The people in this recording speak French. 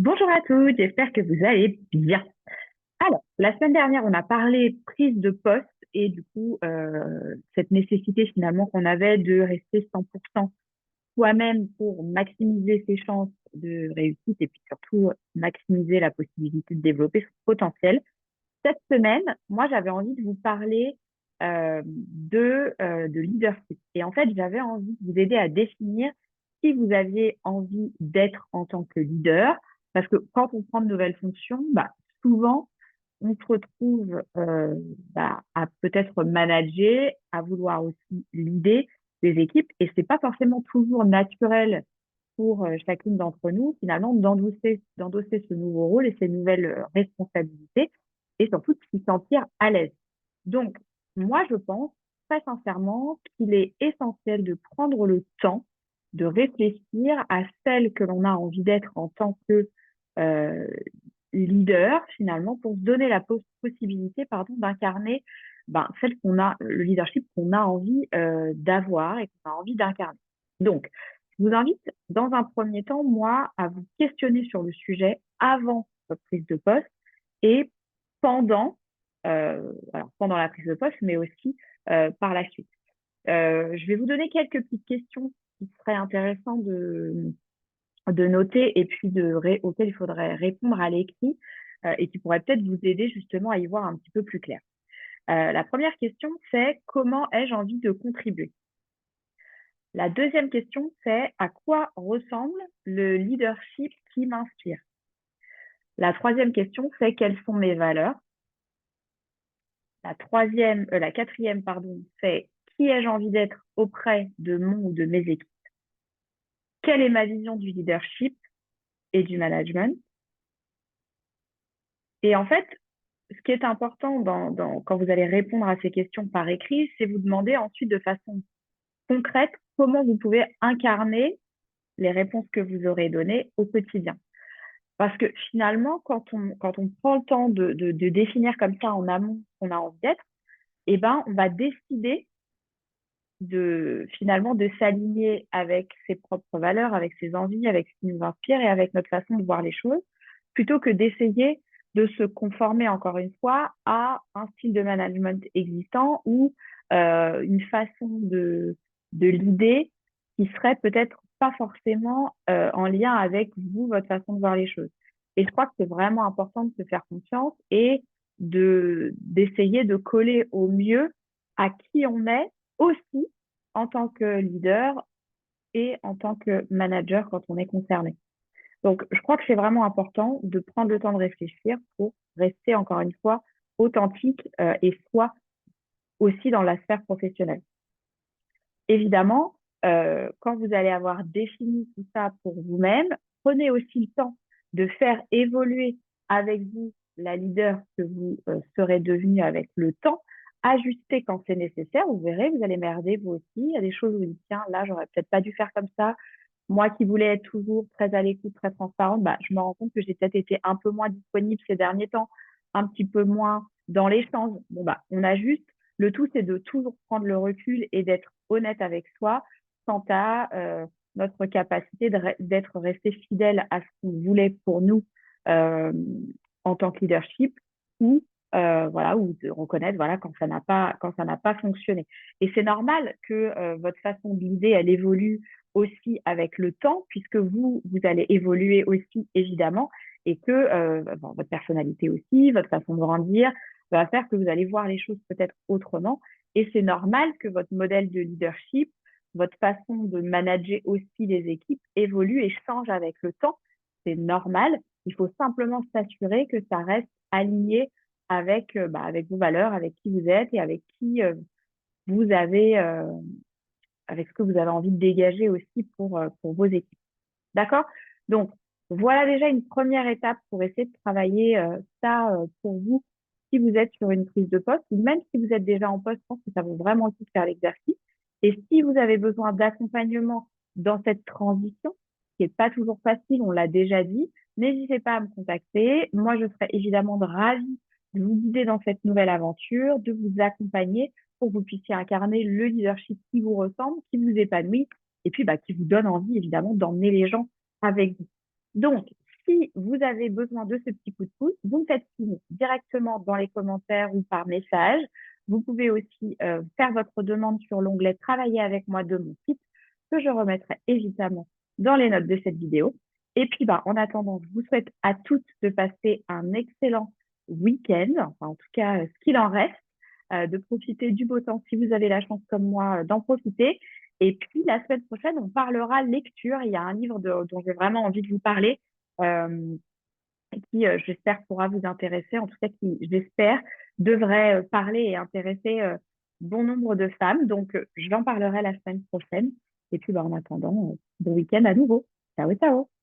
Bonjour à tous, j'espère que vous allez bien. Alors, la semaine dernière, on a parlé prise de poste et du coup, cette nécessité finalement qu'on avait de rester 100% soi-même pour maximiser ses chances de réussite et puis surtout maximiser la possibilité de développer son potentiel. Cette semaine, moi, j'avais envie de vous parler de leadership. Et en fait, j'avais envie de vous aider à définir si vous aviez envie d'être en tant que leader. Parce que quand on prend de nouvelles fonctions, bah, souvent, on se retrouve à peut-être manager, à vouloir aussi leader des équipes. Et c'est pas forcément toujours naturel pour chacune d'entre nous, finalement, d'endosser ce nouveau rôle et ces nouvelles responsabilités et surtout de s'y sentir à l'aise. Donc, moi, je pense très sincèrement qu'il est essentiel de prendre le temps de réfléchir à celle que l'on a envie d'être en tant que euh, leader, finalement, pour se donner la possibilité, pardon, d'incarner celle qu'on a, le leadership qu'on a envie d'avoir et qu'on a envie d'incarner. Donc, je vous invite, dans un premier temps, moi, à vous questionner sur le sujet avant votre prise de poste et pendant, alors pendant la prise de poste, mais aussi par la suite. Je vais vous donner quelques petites questions qui seraient intéressantes de noter et puis auxquelles il faudrait répondre à l'écrit et qui pourraient peut-être vous aider justement à y voir un petit peu plus clair. La première question, c'est comment ai-je envie de contribuer? La deuxième question, c'est à quoi ressemble le leadership qui m'inspire? La troisième question, c'est quelles sont mes valeurs? La quatrième, pardon, c'est qui ai-je envie d'être auprès de mon ou de mes équipes? Quelle est ma vision du leadership et du management? Et en fait, ce qui est important quand vous allez répondre à ces questions par écrit, c'est vous demander ensuite de façon concrète comment vous pouvez incarner les réponses que vous aurez données au quotidien. Parce que finalement, quand on prend le temps de définir comme ça en amont ce qu'on a envie d'être, eh ben, on va décider finalement de s'aligner avec ses propres valeurs, avec ses envies, avec ce qui nous inspire et avec notre façon de voir les choses, plutôt que d'essayer de se conformer encore une fois à un style de management existant ou une façon de l'idée qui serait peut-être pas forcément en lien avec vous, votre façon de voir les choses. Et je crois que c'est vraiment important de se faire confiance et d'essayer de coller au mieux à qui on est aussi en tant que leader et en tant que manager quand on est concerné. Donc, je crois que c'est vraiment important de prendre le temps de réfléchir pour rester, encore une fois, authentique et soi aussi dans la sphère professionnelle. Évidemment, quand vous allez avoir défini tout ça pour vous-même, prenez aussi le temps de faire évoluer avec vous la leader que vous serez devenue avec le temps, ajuster quand c'est nécessaire. Vous verrez, vous allez merder vous aussi. Il y a des choses où vous dites, tiens, là, j'aurais peut-être pas dû faire comme ça. Moi qui voulais être toujours très à l'écoute, très transparente, bah, je me rends compte que j'ai peut-être été un peu moins disponible ces derniers temps, un petit peu moins dans l'échange. Bon, bah, on ajuste. Le tout, c'est de toujours prendre le recul et d'être honnête avec soi quant à notre capacité d'être resté fidèle à ce qu'on voulait pour nous euh, en tant que leadership ou voilà, ou de reconnaître voilà quand ça n'a pas fonctionné. Et c'est normal que votre façon de l'idée elle évolue aussi avec le temps puisque vous allez évoluer aussi évidemment et que votre personnalité aussi, votre façon de grandir va faire que vous allez voir les choses peut-être autrement. Et c'est normal que votre modèle de leadership, votre façon de manager aussi les équipes évolue et change avec le temps. C'est normal. Il faut simplement s'assurer que ça reste aligné avec vos valeurs, avec qui vous êtes et avec qui vous avez, avec ce que vous avez envie de dégager aussi pour vos équipes. D'accord? Donc, voilà déjà une première étape pour essayer de travailler ça pour vous si vous êtes sur une prise de poste ou même si vous êtes déjà en poste, je pense que ça vaut vraiment le coup de faire l'exercice. Et si vous avez besoin d'accompagnement dans cette transition, qui n'est pas toujours facile, on l'a déjà dit, n'hésitez pas à me contacter. Moi, je serai évidemment ravie de vous guider dans cette nouvelle aventure, de vous accompagner pour que vous puissiez incarner le leadership qui vous ressemble, qui vous épanouit et puis qui vous donne envie évidemment d'emmener les gens avec vous. Donc, Si vous avez besoin de ce petit coup de pouce, vous me faites signe directement dans les commentaires ou par message. Vous pouvez aussi faire votre demande sur l'onglet Travailler avec moi de mon site, que je remettrai évidemment dans les notes de cette vidéo. Et puis, bah, en attendant, je vous souhaite à toutes de passer un excellent week-end, enfin, en tout cas, ce qu'il en reste, de profiter du beau temps si vous avez la chance comme moi d'en profiter. Et puis, la semaine prochaine, on parlera lecture. Il y a un livre dont j'ai vraiment envie de vous parler euh, qui, j'espère, pourra vous intéresser, en tout cas qui, j'espère, devrait parler et intéresser bon nombre de femmes. Donc, j'en parlerai la semaine prochaine. Et puis, bah, en attendant, bon week-end à nouveau. Ciao, ciao.